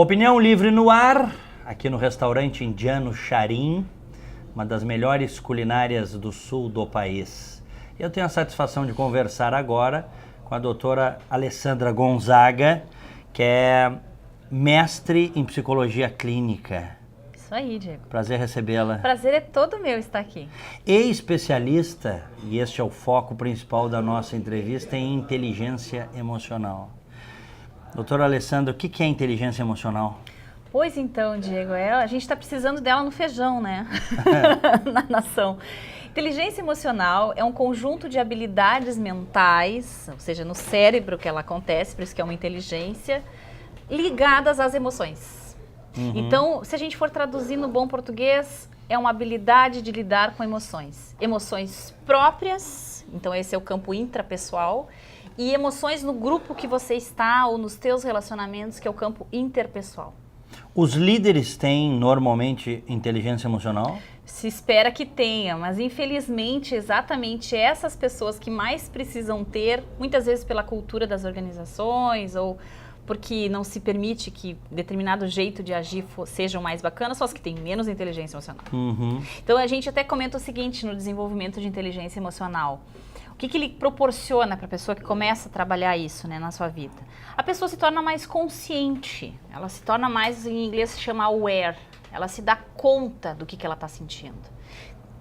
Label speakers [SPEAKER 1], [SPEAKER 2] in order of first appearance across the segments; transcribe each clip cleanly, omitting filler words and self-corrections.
[SPEAKER 1] Opinião livre no ar, aqui no restaurante indiano Charim, uma das melhores culinárias do sul do país. Eu tenho a satisfação de conversar agora com a doutora Alessandra Gonzaga, que é mestre em psicologia clínica.
[SPEAKER 2] Isso aí, Diego.
[SPEAKER 1] Prazer recebê-la.
[SPEAKER 2] Prazer é todo meu estar aqui.
[SPEAKER 1] E especialista, e este é o foco principal da nossa entrevista, em inteligência emocional. Doutora Alessandra, o que é inteligência emocional?
[SPEAKER 2] Pois então, Diego, a gente está precisando dela no feijão, né? Na nação. Inteligência emocional é um conjunto de habilidades mentais, ou seja, no cérebro que ela acontece, por isso que é uma inteligência, ligadas às emoções. Então, se a gente for traduzir no bom português, é uma habilidade de lidar com emoções. Emoções próprias, então esse é o campo intrapessoal, e emoções no grupo que você está ou nos teus relacionamentos, que é o campo interpessoal.
[SPEAKER 1] Os líderes têm normalmente inteligência emocional?
[SPEAKER 2] Se espera que tenha, mas infelizmente exatamente essas pessoas que mais precisam ter, muitas vezes pela cultura das organizações ou porque não se permite que determinado jeito de agir sejam mais bacanas, são as que têm menos inteligência emocional. Então a gente até comenta o seguinte no desenvolvimento de inteligência emocional. O que ele proporciona para a pessoa que começa a trabalhar isso, né, na sua vida? A pessoa se torna mais consciente, ela se torna mais, em inglês se chama aware, ela se dá conta do que ela está sentindo.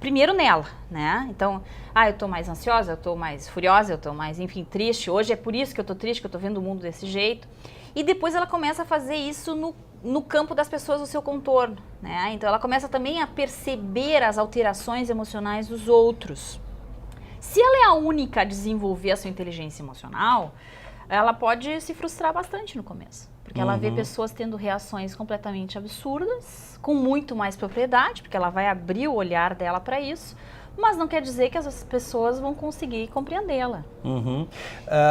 [SPEAKER 2] Primeiro nela, né? Então, eu tô mais ansiosa, eu tô mais furiosa, eu tô mais, enfim, triste. Hoje é por isso que eu tô triste, que eu tô vendo o mundo desse jeito. E depois ela começa a fazer isso no campo das pessoas do seu contorno, né? Então ela começa também a perceber as alterações emocionais dos outros. Se ela é a única a desenvolver a sua inteligência emocional, ela pode se frustrar bastante no começo. Porque ela vê pessoas tendo reações completamente absurdas, com muito mais propriedade, porque ela vai abrir o olhar dela para isso, mas não quer dizer que as pessoas vão conseguir compreendê-la.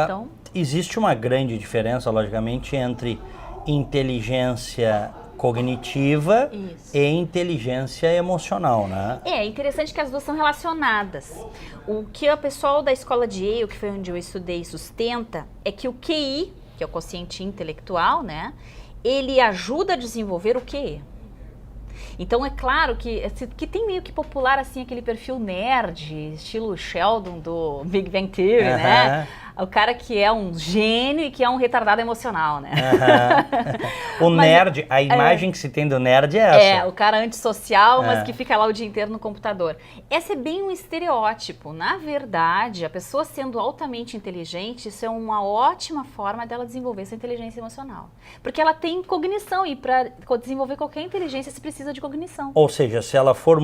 [SPEAKER 2] Então,
[SPEAKER 1] existe uma grande diferença, logicamente, entre inteligência cognitiva e inteligência emocional, né?
[SPEAKER 2] É interessante que as duas são relacionadas. O que o pessoal da escola de Yale, que foi onde eu estudei, sustenta, é que o QI, que é o quociente intelectual, né? Ele ajuda a desenvolver o QE. Então é claro que tem meio que popular assim aquele perfil nerd, estilo Sheldon do Big Bang Theory, né? O cara que é um gênio e que é um retardado emocional, né?
[SPEAKER 1] O nerd, a imagem que se tem do nerd é essa.
[SPEAKER 2] É, o cara antissocial, mas que fica lá o dia inteiro no computador. Esse é bem um estereótipo. Na verdade, a pessoa sendo altamente inteligente, isso é uma ótima forma dela desenvolver essa inteligência emocional. Porque ela tem cognição e para desenvolver qualquer inteligência se precisa de cognição.
[SPEAKER 1] Ou seja, se ela for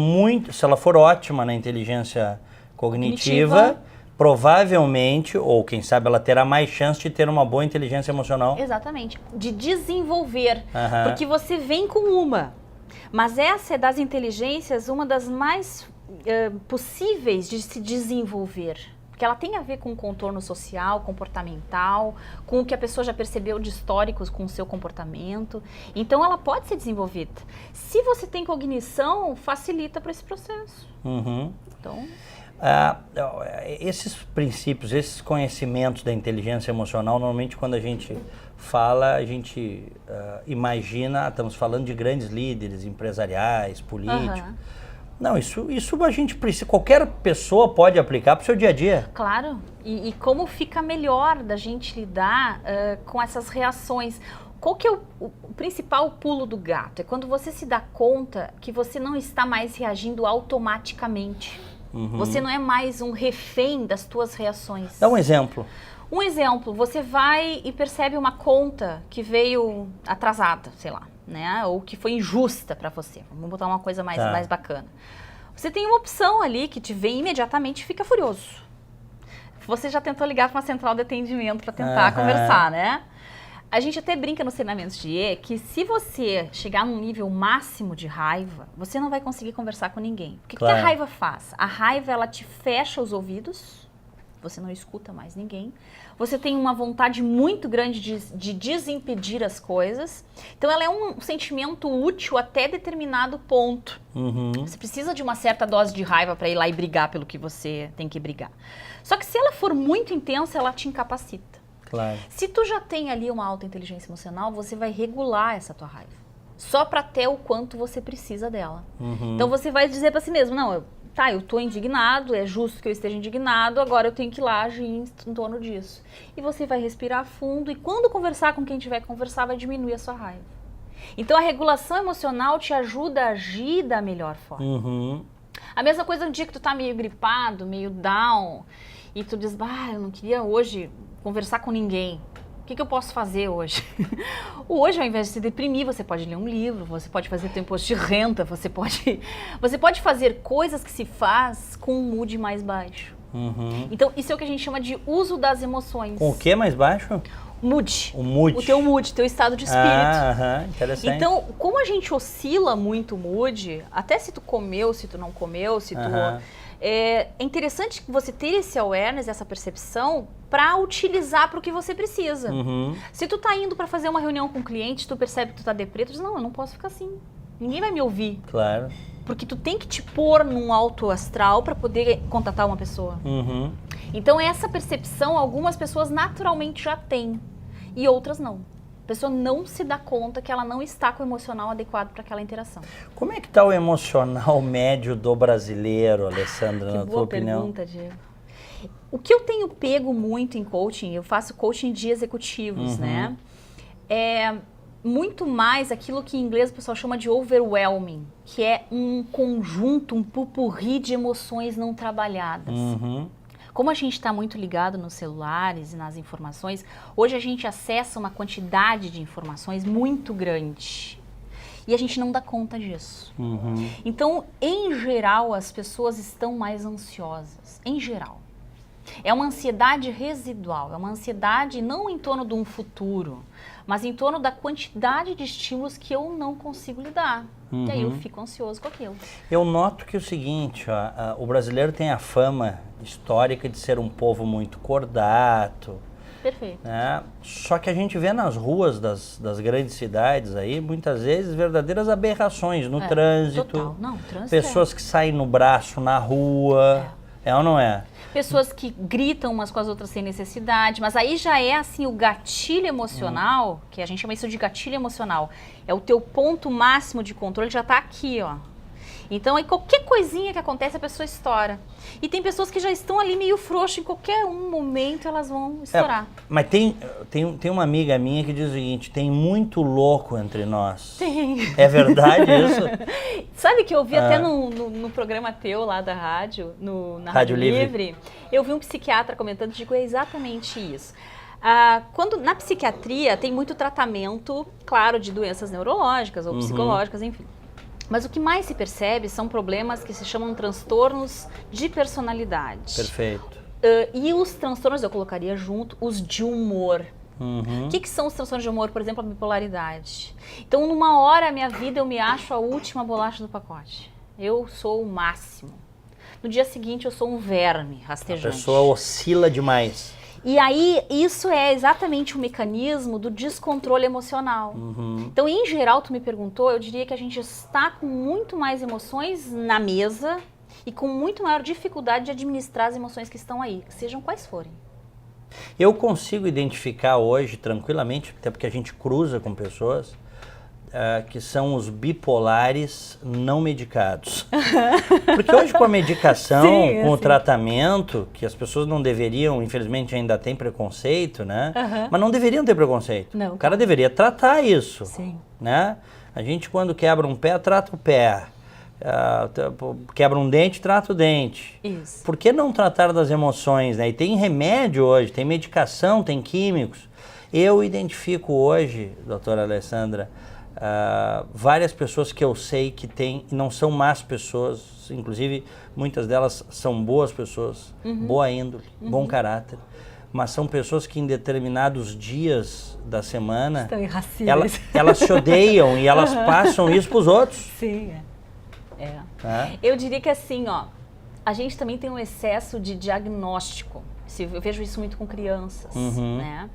[SPEAKER 1] ótima na inteligência cognitiva, provavelmente, ou quem sabe ela terá mais chance de ter uma boa inteligência emocional.
[SPEAKER 2] Exatamente, de desenvolver, porque você vem com uma, mas essa é das inteligências uma das mais possíveis de se desenvolver. Porque ela tem a ver com o contorno social, comportamental, com o que a pessoa já percebeu de históricos com o seu comportamento. Então, ela pode ser desenvolvida. Se você tem cognição, facilita para esse processo. Então...
[SPEAKER 1] esses princípios, esses conhecimentos da inteligência emocional, normalmente quando a gente fala, a gente imagina, estamos falando de grandes líderes empresariais, políticos. Não, isso a gente precisa, qualquer pessoa pode aplicar para o seu dia a dia.
[SPEAKER 2] Claro, e como fica melhor da gente lidar com essas reações. Qual que é o principal pulo do gato? É quando você se dá conta que você não está mais reagindo automaticamente. Você não é mais um refém das tuas reações.
[SPEAKER 1] Dá um exemplo.
[SPEAKER 2] Um exemplo, você vai e percebe uma conta que veio atrasada, sei lá, né? Ou que foi injusta para você. Vamos botar uma coisa mais bacana. Você tem uma opção ali que te vem imediatamente e fica furioso. Você já tentou ligar para uma central de atendimento para tentar conversar, né? A gente até brinca nos treinamentos de E que se você chegar num nível máximo de raiva, você não vai conseguir conversar com ninguém. O que a raiva faz? A raiva, ela te fecha os ouvidos, você não escuta mais ninguém. Você tem uma vontade muito grande de desimpedir as coisas. Então, ela é um sentimento útil até determinado ponto. Você precisa de uma certa dose de raiva para ir lá e brigar pelo que você tem que brigar. Só que se ela for muito intensa, ela te incapacita.
[SPEAKER 1] Claro.
[SPEAKER 2] Se tu já tem ali uma alta inteligência emocional, você vai regular essa tua raiva. Só para ter o quanto você precisa dela. Então você vai dizer para si mesmo, não, eu tô indignado, é justo que eu esteja indignado, agora eu tenho que ir lá agir em torno disso. E você vai respirar fundo e quando conversar com quem tiver que conversar, vai diminuir a sua raiva. Então a regulação emocional te ajuda a agir da melhor forma. A mesma coisa no dia que tu tá meio gripado, meio down, e tu diz, eu não queria hoje conversar com ninguém. O que eu posso fazer hoje? Hoje, ao invés de se deprimir, você pode ler um livro, você pode fazer teu imposto de renta, você pode fazer coisas que se faz com um mood mais baixo. Então, isso é o que a gente chama de uso das emoções.
[SPEAKER 1] Com o que mais baixo?
[SPEAKER 2] Mood.
[SPEAKER 1] O mood.
[SPEAKER 2] O teu mood, teu estado de espírito.
[SPEAKER 1] Interessante.
[SPEAKER 2] Então, como a gente oscila muito o mood, até se tu comeu, se tu não comeu, se tu... É interessante você ter esse awareness, essa percepção, para utilizar para o que você precisa. Se tu tá indo para fazer uma reunião com um cliente, tu percebe que tu tá deprê, tu diz, não, eu não posso ficar assim. Ninguém vai me ouvir.
[SPEAKER 1] Claro.
[SPEAKER 2] Porque tu tem que te pôr num alto astral para poder contatar uma pessoa. Então, essa percepção, algumas pessoas naturalmente já têm e outras não. A pessoa não se dá conta que ela não está com o emocional adequado para aquela interação.
[SPEAKER 1] Como é que está o emocional médio do brasileiro, Alessandra, na tua opinião?
[SPEAKER 2] Boa pergunta, Diego. O que eu tenho pego muito em coaching, eu faço coaching de executivos, né? É muito mais aquilo que em inglês o pessoal chama de overwhelming, que é um conjunto, um pupurri de emoções não trabalhadas. Como a gente está muito ligado nos celulares e nas informações, hoje a gente acessa uma quantidade de informações muito grande. E a gente não dá conta disso. Então, em geral, as pessoas estão mais ansiosas. Em geral. É uma ansiedade residual, é uma ansiedade não em torno de um futuro, mas em torno da quantidade de estímulos que eu não consigo lidar. E aí eu fico ansioso com aquilo.
[SPEAKER 1] Eu noto que é o seguinte, o brasileiro tem a fama histórica de ser um povo muito cordato.
[SPEAKER 2] Perfeito.
[SPEAKER 1] Né? Só que a gente vê nas ruas das grandes cidades aí, muitas vezes, verdadeiras aberrações no trânsito.
[SPEAKER 2] Total. Não, trânsito
[SPEAKER 1] pessoas que saem no braço na rua. É ou não é?
[SPEAKER 2] Pessoas que gritam umas com as outras sem necessidade, mas aí já é assim o gatilho emocional, que a gente chama isso de gatilho emocional. É o teu ponto máximo de controle, já tá aqui, ó. Então, aí qualquer coisinha que acontece, a pessoa estoura. E tem pessoas que já estão ali meio frouxas, em qualquer um momento elas vão estourar.
[SPEAKER 1] Mas tem uma amiga minha que diz o seguinte, tem muito louco entre nós.
[SPEAKER 2] Tem.
[SPEAKER 1] É verdade isso?
[SPEAKER 2] Sabe que eu vi até no programa teu lá da rádio, na Rádio Livre, eu vi um psiquiatra comentando, digo, é exatamente isso. Quando na psiquiatria tem muito tratamento, claro, de doenças neurológicas ou psicológicas, enfim. Mas o que mais se percebe são problemas que se chamam transtornos de personalidade.
[SPEAKER 1] Perfeito.
[SPEAKER 2] E os transtornos, eu colocaria junto, os de humor. O que são os transtornos de humor? Por exemplo, a bipolaridade. Então, numa hora da minha vida, eu me acho a última bolacha do pacote. Eu sou o máximo. No dia seguinte, eu sou um verme rastejante.
[SPEAKER 1] A pessoa oscila demais.
[SPEAKER 2] E aí, isso é exatamente o mecanismo do descontrole emocional. Então, em geral, tu me perguntou, eu diria que a gente está com muito mais emoções na mesa e com muito maior dificuldade de administrar as emoções que estão aí, sejam quais forem.
[SPEAKER 1] Eu consigo identificar hoje, tranquilamente, até porque a gente cruza com pessoas, que são os bipolares não medicados. Porque hoje com a medicação, com o tratamento, que as pessoas não deveriam, infelizmente ainda tem preconceito, né? Mas não deveriam ter preconceito.
[SPEAKER 2] Não,
[SPEAKER 1] o cara deveria tratar isso.
[SPEAKER 2] Sim.
[SPEAKER 1] Né? A gente quando quebra um pé, trata o pé. Quebra um dente, trata o dente.
[SPEAKER 2] Isso.
[SPEAKER 1] Por que não tratar das emoções? Né? E tem remédio hoje, tem medicação, tem químicos. Eu identifico hoje, doutora Alessandra, várias pessoas que eu sei que têm, e não são más pessoas, inclusive muitas delas são boas pessoas, boa índole, bom caráter, mas são pessoas que em determinados dias da semana
[SPEAKER 2] estão irracíveis.
[SPEAKER 1] Elas se odeiam e elas passam isso para os outros.
[SPEAKER 2] Sim, Eu diria que assim, ó, a gente também tem um excesso de diagnóstico. Eu vejo isso muito com crianças, né?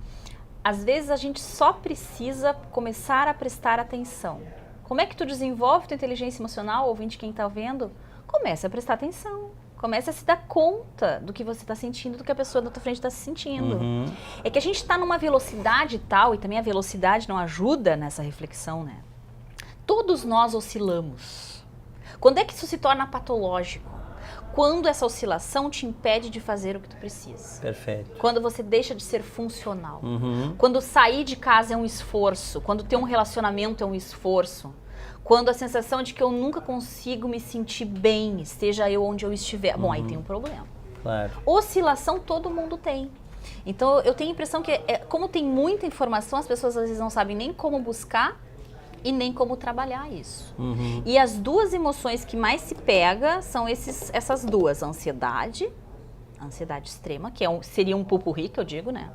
[SPEAKER 2] Às vezes a gente só precisa começar a prestar atenção. Como é que tu desenvolve tua inteligência emocional, ouvinte, quem está vendo? Comece a prestar atenção. Comece a se dar conta do que você está sentindo, do que a pessoa da tua frente está se sentindo. É que a gente está numa velocidade tal, e também a velocidade não ajuda nessa reflexão, né? Todos nós oscilamos. Quando é que isso se torna patológico? Quando essa oscilação te impede de fazer o que tu precisa.
[SPEAKER 1] Perfeito.
[SPEAKER 2] Quando você deixa de ser funcional. Quando sair de casa é um esforço. Quando ter um relacionamento é um esforço. Quando a sensação de que eu nunca consigo me sentir bem, esteja eu onde eu estiver. Bom, aí tem um problema.
[SPEAKER 1] Claro.
[SPEAKER 2] Oscilação todo mundo tem. Então eu tenho a impressão que, como tem muita informação, as pessoas às vezes não sabem nem como buscar e nem como trabalhar isso. E as duas emoções que mais se pega são essas duas, a ansiedade extrema, que seria um pupurri, que eu digo, né?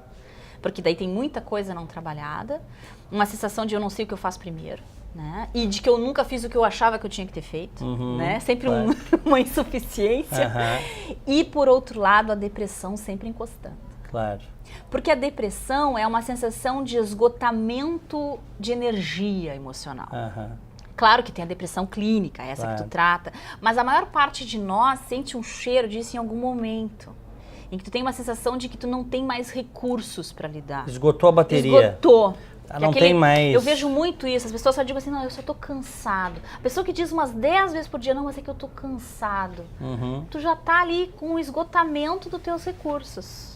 [SPEAKER 2] Porque daí tem muita coisa não trabalhada, uma sensação de eu não sei o que eu faço primeiro, né? E de que eu nunca fiz o que eu achava que eu tinha que ter feito, né? Sempre uma insuficiência. E por outro lado, a depressão sempre encostando.
[SPEAKER 1] Claro.
[SPEAKER 2] Porque a depressão é uma sensação de esgotamento de energia emocional. Claro que tem a depressão clínica, essa que tu trata, mas a maior parte de nós sente um cheiro disso em algum momento, em que tu tem uma sensação de que tu não tem mais recursos para lidar.
[SPEAKER 1] Esgotou a bateria.
[SPEAKER 2] Esgotou.
[SPEAKER 1] Não tem mais.
[SPEAKER 2] Eu vejo muito isso, as pessoas só dizem assim, não, eu só tô cansado. A pessoa que diz umas 10 vezes por dia, não, mas é que eu tô cansado. Tu já tá ali com o esgotamento dos teus recursos.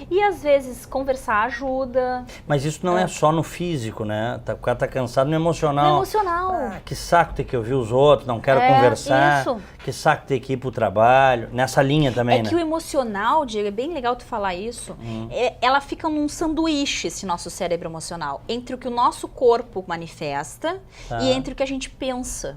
[SPEAKER 2] E às vezes conversar ajuda.
[SPEAKER 1] Mas isso não é só no físico, né? O cara tá cansado no emocional.
[SPEAKER 2] No emocional.
[SPEAKER 1] Que saco ter que ouvir os outros, não quero conversar.
[SPEAKER 2] Isso.
[SPEAKER 1] Que saco ter que ir pro trabalho. Nessa linha também, né?
[SPEAKER 2] É que o emocional, Diego, é bem legal tu falar isso, ela fica num sanduíche, esse nosso cérebro emocional, entre o que o nosso corpo manifesta e entre o que a gente pensa.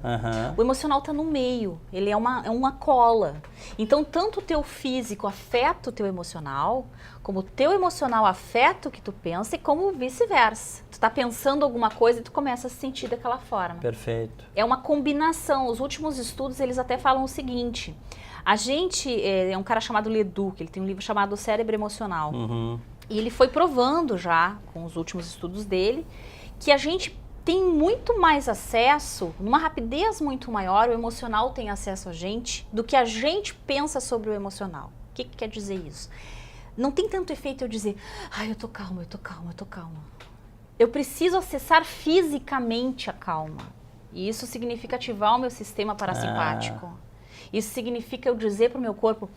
[SPEAKER 2] O emocional tá no meio, ele é uma cola. Então, tanto o teu físico afeta o teu emocional, como o teu emocional afeta o que tu pensa e como vice-versa. Tu tá pensando alguma coisa e tu começa a se sentir daquela forma.
[SPEAKER 1] Perfeito.
[SPEAKER 2] É uma combinação. Os últimos estudos, eles até falam o seguinte. A gente, é um cara chamado Leduc, ele tem um livro chamado Cérebro Emocional. E ele foi provando já, com os últimos estudos dele, que a gente tem muito mais acesso, numa rapidez muito maior, o emocional tem acesso a gente, do que a gente pensa sobre o emocional. O que quer dizer isso? Não tem tanto efeito eu dizer, ai, eu tô calma, eu tô calma, eu tô calma. Eu preciso acessar fisicamente a calma. E isso significa ativar o meu sistema parasimpático. Isso significa eu dizer pro meu corpo,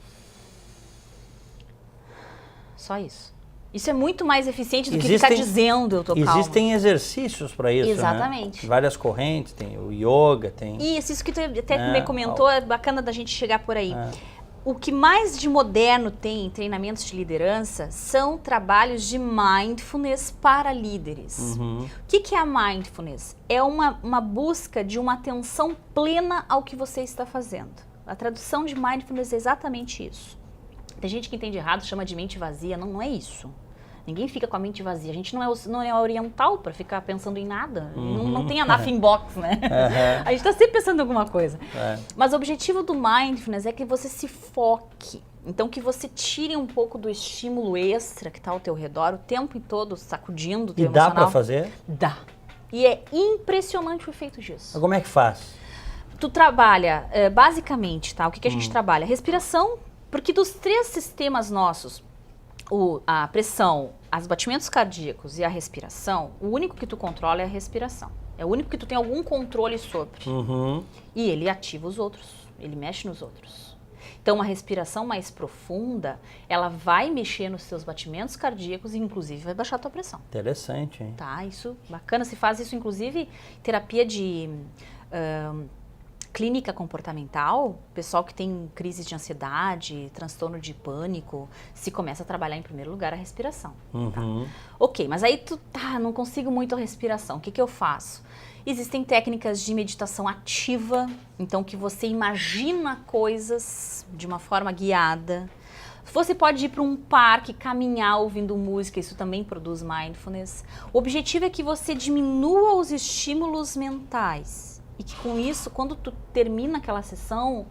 [SPEAKER 2] só isso. Isso é muito mais eficiente do que ficar dizendo eu tô calma.
[SPEAKER 1] Existem exercícios para isso,
[SPEAKER 2] exatamente.
[SPEAKER 1] Né? Várias correntes, tem o yoga, tem...
[SPEAKER 2] Isso que tu até me comentou, é bacana da gente chegar por aí. O que mais de moderno tem em treinamentos de liderança são trabalhos de mindfulness para líderes. O que é a mindfulness? É uma busca de uma atenção plena ao que você está fazendo. A tradução de mindfulness é exatamente isso. Tem gente que entende errado, chama de mente vazia. Não é isso. Ninguém fica com a mente vazia. A gente não é oriental para ficar pensando em nada. Não tem a nothing box, né? A gente está sempre pensando em alguma coisa. Mas o objetivo do mindfulness é que você se foque. Então, que você tire um pouco do estímulo extra que está ao teu redor, o tempo todo sacudindo o teu emocional.
[SPEAKER 1] E dá para fazer?
[SPEAKER 2] Dá. E é impressionante o efeito disso.
[SPEAKER 1] Mas como é que faz?
[SPEAKER 2] Tu trabalha, basicamente, tá? O que a gente trabalha? Respiração, porque dos 3 sistemas nossos, a pressão, os batimentos cardíacos e a respiração, o único que tu controla é a respiração. É o único que tu tem algum controle sobre. E ele ativa os outros, ele mexe nos outros. Então, uma respiração mais profunda, ela vai mexer nos seus batimentos cardíacos e, inclusive, vai baixar a tua pressão.
[SPEAKER 1] Interessante, hein?
[SPEAKER 2] Tá, isso, bacana. Se faz isso, inclusive, terapia de... clínica comportamental, pessoal que tem crises de ansiedade, transtorno de pânico, se começa a trabalhar em primeiro lugar a respiração. Tá? Ok, mas aí não consigo muito a respiração, o que eu faço? Existem técnicas de meditação ativa, então que você imagina coisas de uma forma guiada. Você pode ir para um parque, caminhar ouvindo música, isso também produz mindfulness. O objetivo é que você diminua os estímulos mentais. E que com isso, quando tu termina aquela sessão,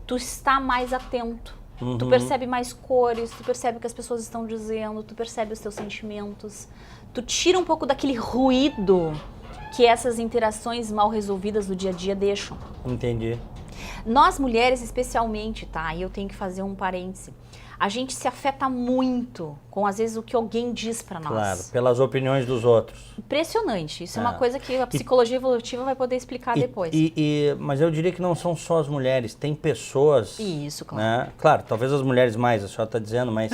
[SPEAKER 2] tu está mais atento. Tu percebe mais cores, tu percebe o que as pessoas estão dizendo, tu percebe os teus sentimentos. Tu tira um pouco daquele ruído que essas interações mal resolvidas do dia a dia deixam.
[SPEAKER 1] Entendi.
[SPEAKER 2] Nós mulheres especialmente, tá? E eu tenho que fazer um parêntese. A gente se afeta muito com, às vezes, o que alguém diz pra nós.
[SPEAKER 1] Claro, pelas opiniões dos outros.
[SPEAKER 2] Impressionante. Isso é uma coisa que a psicologia evolutiva vai poder explicar depois.
[SPEAKER 1] Mas eu diria que não são só as mulheres, tem pessoas...
[SPEAKER 2] Isso, claro.
[SPEAKER 1] Né? Claro, talvez as mulheres mais, a senhora está dizendo, mas...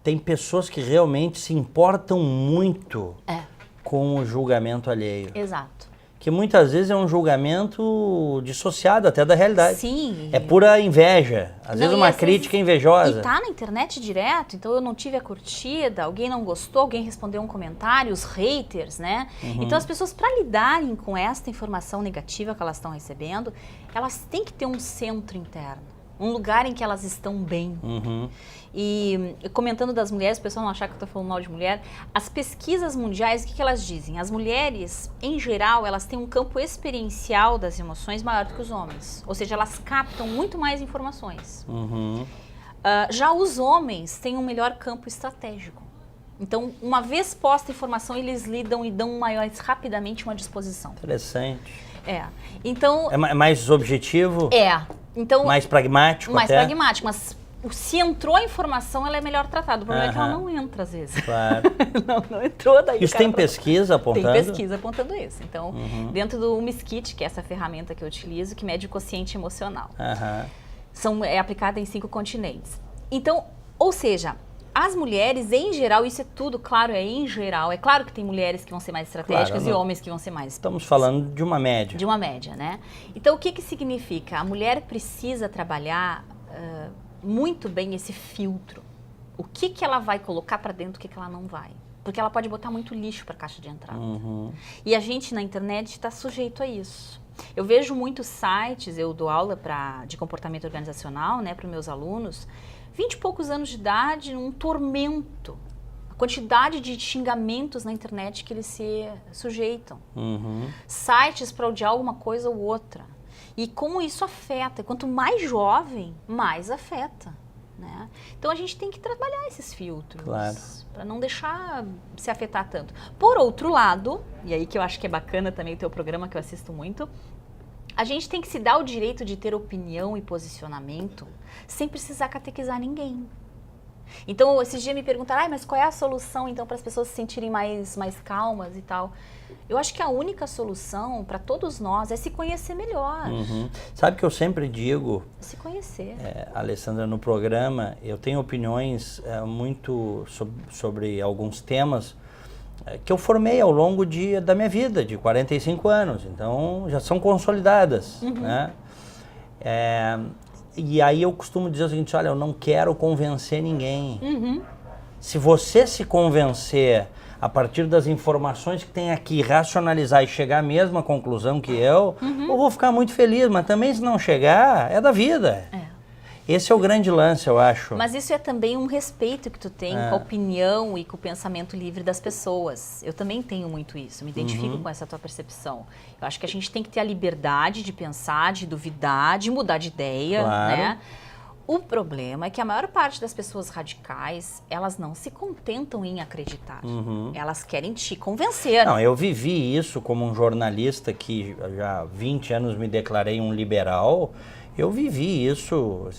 [SPEAKER 1] tem pessoas que realmente se importam muito com o julgamento alheio.
[SPEAKER 2] Exato.
[SPEAKER 1] Que muitas vezes é um julgamento dissociado até da realidade.
[SPEAKER 2] Sim.
[SPEAKER 1] É pura inveja. Às vezes uma crítica invejosa.
[SPEAKER 2] E tá na internet direto, então eu não tive a curtida, alguém não gostou, alguém respondeu um comentário, os haters, né? Então as pessoas, para lidarem com esta informação negativa que elas estão recebendo, elas têm que ter um centro interno. Um lugar em que elas estão bem. E comentando das mulheres, o pessoal não achar que eu estou falando mal de mulher, as pesquisas mundiais, o que elas dizem? As mulheres, em geral, elas têm um campo experiencial das emoções maior do que os homens. Ou seja, elas captam muito mais informações. Já os homens têm um melhor campo estratégico. Então, uma vez posta a informação, eles lidam e dão mais rapidamente uma disposição.
[SPEAKER 1] Interessante.
[SPEAKER 2] Então...
[SPEAKER 1] É mais objetivo?
[SPEAKER 2] Então,
[SPEAKER 1] mais pragmático
[SPEAKER 2] mais
[SPEAKER 1] até?
[SPEAKER 2] pragmático, mas se entrou a informação, ela é melhor tratada. O problema é que ela não entra, às vezes.
[SPEAKER 1] Claro.
[SPEAKER 2] não entrou daí.
[SPEAKER 1] Isso tem pesquisa apontando?
[SPEAKER 2] Tem pesquisa apontando isso. Então, dentro do Miskit, que é essa ferramenta que eu utilizo, que mede o quociente emocional. É aplicada em 5 continentes. Então, ou seja, as mulheres, em geral, isso é tudo, claro, é em geral. É claro que tem mulheres que vão ser mais estratégicas e homens que vão ser mais...
[SPEAKER 1] Estamos falando de uma média.
[SPEAKER 2] De uma média, né? Então, o que significa? A mulher precisa trabalhar muito bem esse filtro. O que ela vai colocar para dentro, o que ela não vai. Porque ela pode botar muito lixo para a caixa de entrada. E a gente, na internet, está sujeito a isso. Eu vejo muitos sites, eu dou aula de comportamento organizacional, né, para os meus alunos... 20 e poucos anos de idade, um tormento. A quantidade de xingamentos na internet que eles se sujeitam. Sites para odiar alguma coisa ou outra. E como isso afeta. Quanto mais jovem, mais afeta. Né? Então a gente tem que trabalhar esses filtros.
[SPEAKER 1] Claro.
[SPEAKER 2] Para não deixar se afetar tanto. Por outro lado, e aí que eu acho que é bacana também o teu programa, que eu assisto muito... A gente tem que se dar o direito de ter opinião e posicionamento sem precisar catequizar ninguém. Então, esses dias me perguntaram, mas qual é a solução, então, para as pessoas se sentirem mais calmas e tal? Eu acho que a única solução para todos nós é se conhecer melhor.
[SPEAKER 1] Sabe que eu sempre digo...
[SPEAKER 2] Se conhecer.
[SPEAKER 1] Alessandra, no programa, eu tenho opiniões muito sobre alguns temas que eu formei ao longo da minha vida, de 45 anos, então já são consolidadas, né? E aí eu costumo dizer o seguinte, olha, eu não quero convencer ninguém. Se você se convencer a partir das informações que tem aqui, racionalizar e chegar à mesma conclusão que eu vou ficar muito feliz, mas também se não chegar, é da vida. Esse é o grande lance, eu acho.
[SPEAKER 2] Mas isso é também um respeito que tu tem com a opinião e com o pensamento livre das pessoas. Eu também tenho muito isso, me identifico com essa tua percepção. Eu acho que a gente tem que ter a liberdade de pensar, de duvidar, de mudar de ideia, né? O problema é que a maior parte das pessoas radicais, elas não se contentam em acreditar. Elas querem te convencer.
[SPEAKER 1] Não, eu vivi isso como um jornalista que já há 20 anos me declarei um liberal. Eu vivi isso,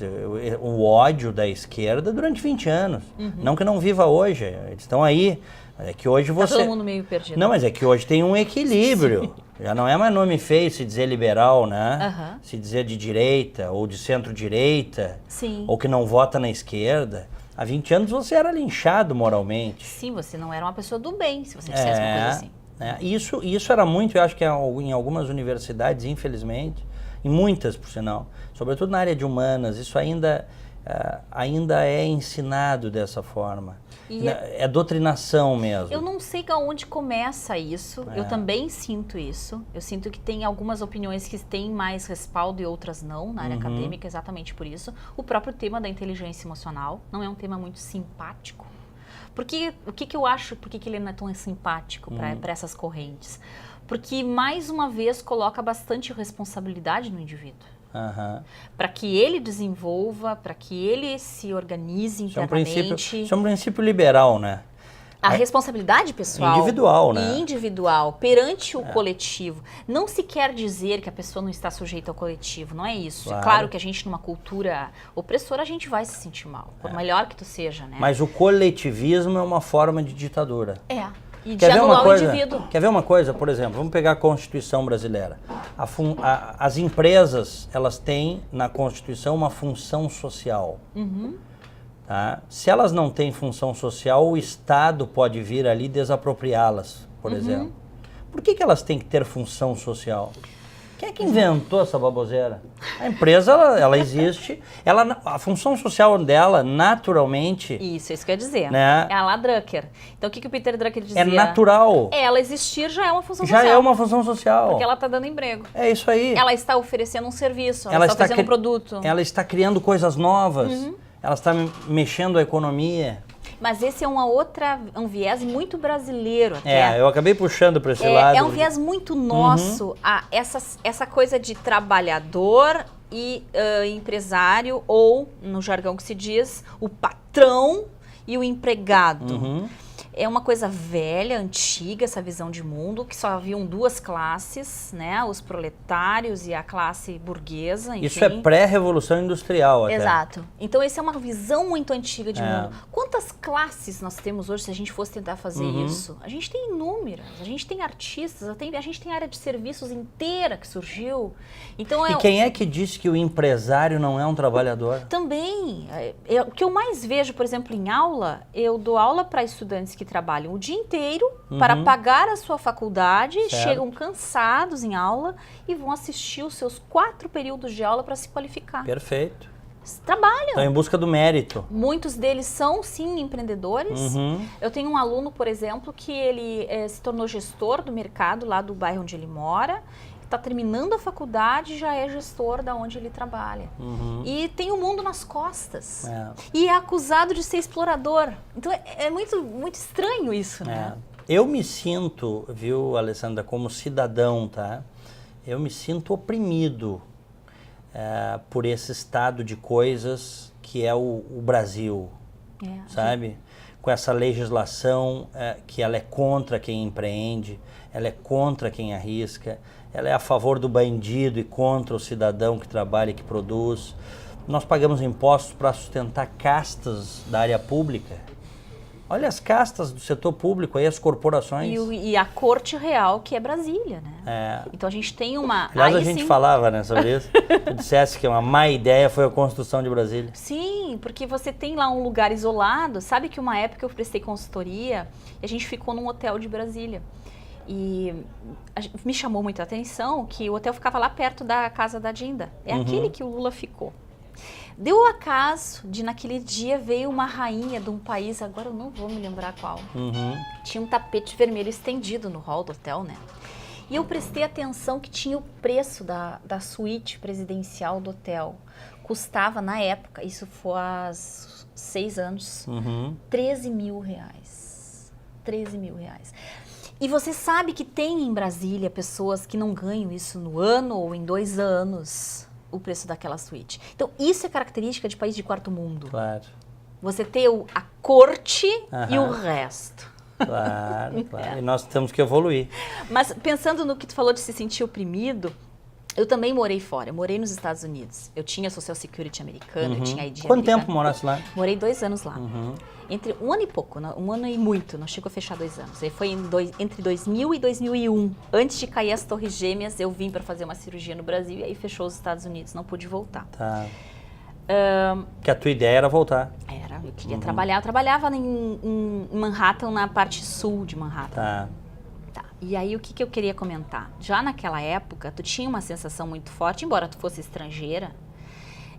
[SPEAKER 1] o ódio da esquerda durante 20 anos. Não que eu não viva hoje, eles estão aí. É que hoje você...
[SPEAKER 2] Tá todo mundo meio perdido.
[SPEAKER 1] Não, mas é que hoje tem um equilíbrio. Já não é mais nome feio se dizer liberal, né? Se dizer de direita ou de centro-direita. Ou que não vota na esquerda. Há 20 anos você era linchado moralmente.
[SPEAKER 2] Sim, você não era uma pessoa do bem, se você dissesse uma coisa assim.
[SPEAKER 1] Isso era muito, eu acho que em algumas universidades, infelizmente, em muitas, por sinal, sobretudo na área de humanas, isso ainda é ensinado dessa forma. É doutrinação mesmo.
[SPEAKER 2] Eu não sei onde começa isso, eu também sinto isso. Eu sinto que tem algumas opiniões que têm mais respaldo e outras não, na área acadêmica, exatamente por isso. O próprio tema da inteligência emocional não é um tema muito simpático. Porque o que eu acho, por que ele não é tão simpático para essas correntes? Porque, mais uma vez, coloca bastante responsabilidade no indivíduo. Para que ele desenvolva, para que ele se organize internamente.
[SPEAKER 1] Isso é um princípio liberal, né?
[SPEAKER 2] A responsabilidade pessoal.
[SPEAKER 1] Individual, né?
[SPEAKER 2] E individual, perante o coletivo. Não se quer dizer que a pessoa não está sujeita ao coletivo, não é isso.
[SPEAKER 1] Claro.
[SPEAKER 2] É claro que a gente, numa cultura opressora, a gente vai se sentir mal, por melhor que tu seja, né?
[SPEAKER 1] Mas o coletivismo é uma forma de ditadura.
[SPEAKER 2] E de anular o indivíduo.
[SPEAKER 1] Quer ver uma coisa? Por exemplo, vamos pegar a Constituição brasileira. As empresas, elas têm na Constituição uma função social. Tá? Se elas não têm função social, o Estado pode vir ali desapropriá-las, por exemplo. Por que elas têm que ter função social? Quem é que inventou essa baboseira? A empresa, ela existe, a função social dela, naturalmente...
[SPEAKER 2] Isso que eu ia dizer.
[SPEAKER 1] Né?
[SPEAKER 2] É a lá Drucker. Então, o que o Peter Drucker dizia?
[SPEAKER 1] É natural.
[SPEAKER 2] Ela existir já é uma função social.
[SPEAKER 1] Já é uma função social.
[SPEAKER 2] Porque ela está dando emprego.
[SPEAKER 1] É isso aí.
[SPEAKER 2] Ela está oferecendo um serviço, ela está oferecendo um produto.
[SPEAKER 1] Ela está criando coisas novas. Ela está mexendo a economia.
[SPEAKER 2] Mas esse é um viés muito brasileiro até.
[SPEAKER 1] Eu acabei puxando para esse lado.
[SPEAKER 2] É um viés muito nosso, essa coisa de trabalhador e empresário, ou, no jargão que se diz, o patrão e o empregado. É uma coisa velha, antiga, essa visão de mundo, que só haviam duas classes, né? Os proletários e a classe burguesa, enfim.
[SPEAKER 1] Isso é pré-revolução industrial até.
[SPEAKER 2] Exato. Então, essa é uma visão muito antiga de mundo. Quantas classes nós temos hoje se a gente fosse tentar fazer isso? A gente tem inúmeras. A gente tem artistas, a gente tem área de serviços inteira que surgiu. Então,
[SPEAKER 1] E quem é que disse que o empresário não é um trabalhador?
[SPEAKER 2] Também. O que eu mais vejo, por exemplo, em aula, eu dou aula para estudantes que trabalham o dia inteiro para pagar a sua faculdade, chegam cansados em aula e vão assistir os seus 4 períodos de aula para se qualificar.
[SPEAKER 1] Perfeito.
[SPEAKER 2] Trabalham.
[SPEAKER 1] Estão em busca do mérito.
[SPEAKER 2] Muitos deles são, sim, empreendedores. Eu tenho um aluno, por exemplo, que ele se tornou gestor do mercado lá do bairro onde ele mora. Está terminando a faculdade e já é gestor da onde ele trabalha. E tem o mundo nas costas. E é acusado de ser explorador. Então é muito, muito estranho isso, né?
[SPEAKER 1] Eu me sinto, viu, Alessandra, como cidadão, tá? Eu me sinto oprimido por esse estado de coisas que é o Brasil, sabe? Com essa legislação que ela é contra quem empreende, ela é contra quem arrisca, ela é a favor do bandido e contra o cidadão que trabalha e que produz. Nós pagamos impostos para sustentar castas da área pública. Olha as castas do setor público aí, as corporações.
[SPEAKER 2] E a corte real, que é Brasília, né? Então a gente tem uma...
[SPEAKER 1] Aliás, a gente falava, né, sobre isso. Tu dissesse que uma má ideia foi a construção de Brasília.
[SPEAKER 2] Sim, porque você tem lá um lugar isolado. Sabe que uma época eu prestei consultoria e a gente ficou num hotel de Brasília. E me chamou muita atenção que o hotel ficava lá perto da casa da Dinda. É aquele que o Lula ficou. Deu o acaso de naquele dia veio uma rainha de um país, agora eu não vou me lembrar qual. Tinha um tapete vermelho estendido no hall do hotel, né? E eu prestei atenção que tinha o preço da suíte presidencial do hotel. Custava, na época, isso foi há 6 anos, 13 mil reais. 13 mil reais. E você sabe que tem em Brasília pessoas que não ganham isso no ano ou em 2 anos, o preço daquela suíte. Então, isso é característica de país de quarto mundo.
[SPEAKER 1] Claro.
[SPEAKER 2] Você ter a corte e o resto.
[SPEAKER 1] Claro, claro. E nós temos que evoluir.
[SPEAKER 2] Mas pensando no que tu falou de se sentir oprimido, eu também morei fora. Eu morei nos Estados Unidos. Eu tinha Social Security americana, eu tinha ID
[SPEAKER 1] Quanto
[SPEAKER 2] americana.
[SPEAKER 1] tempo morasse lá?
[SPEAKER 2] Morei 2 anos lá. Entre 1 ano e pouco, 1 ano e muito, não chegou a fechar 2 anos. Aí foi entre 2000 e 2001. Antes de cair as Torres Gêmeas, eu vim para fazer uma cirurgia no Brasil e aí fechou os Estados Unidos, não pude voltar.
[SPEAKER 1] Tá. Que a tua ideia era voltar.
[SPEAKER 2] Eu queria trabalhar. Eu trabalhava em Manhattan, na parte sul de Manhattan.
[SPEAKER 1] Tá.
[SPEAKER 2] E aí, o que eu queria comentar? Já naquela época, tu tinha uma sensação muito forte, embora tu fosse estrangeira,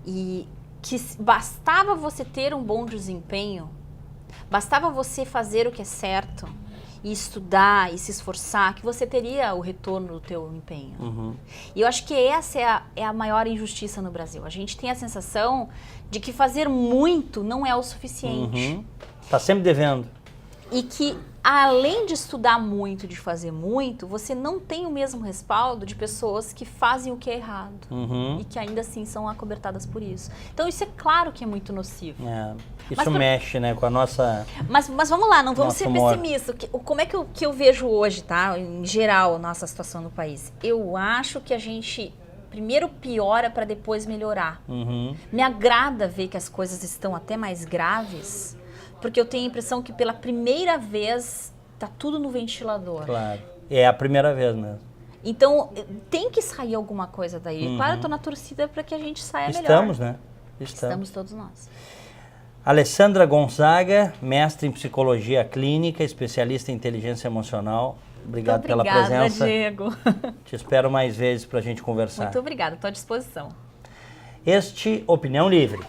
[SPEAKER 2] e que bastava você ter um bom desempenho, bastava você fazer o que é certo, e estudar, e se esforçar, que você teria o retorno do teu empenho. E eu acho que essa é a maior injustiça no Brasil. A gente tem a sensação de que fazer muito não é o suficiente.
[SPEAKER 1] Tá sempre devendo.
[SPEAKER 2] E que, além de estudar muito, de fazer muito, você não tem o mesmo respaldo de pessoas que fazem o que é errado.
[SPEAKER 1] Uhum.
[SPEAKER 2] E que ainda assim são acobertadas por isso. Então isso é claro que é muito nocivo.
[SPEAKER 1] É. Isso mexe, né, com a nossa...
[SPEAKER 2] Mas vamos lá, não vamos
[SPEAKER 1] Nosso
[SPEAKER 2] ser
[SPEAKER 1] humor.
[SPEAKER 2] pessimistas. Como é que eu vejo hoje, tá? Em geral, nossa situação no país. Eu acho que a gente primeiro piora para depois melhorar.
[SPEAKER 1] Uhum.
[SPEAKER 2] Me agrada ver que as coisas estão até mais graves, porque eu tenho a impressão que pela primeira vez tá tudo no ventilador.
[SPEAKER 1] Claro. É a primeira vez mesmo.
[SPEAKER 2] Então, tem que sair alguma coisa daí.
[SPEAKER 1] Uhum.
[SPEAKER 2] Claro, eu tô na torcida para que a gente saia melhor.
[SPEAKER 1] Estamos, né?
[SPEAKER 2] Estamos todos nós.
[SPEAKER 1] Alessandra Gonzaga, mestre em psicologia clínica, especialista em inteligência emocional. Obrigado pela presença.
[SPEAKER 2] Diego.
[SPEAKER 1] Te espero mais vezes para a gente conversar.
[SPEAKER 2] Muito obrigada, estou à disposição.
[SPEAKER 1] Este Opinião Livre.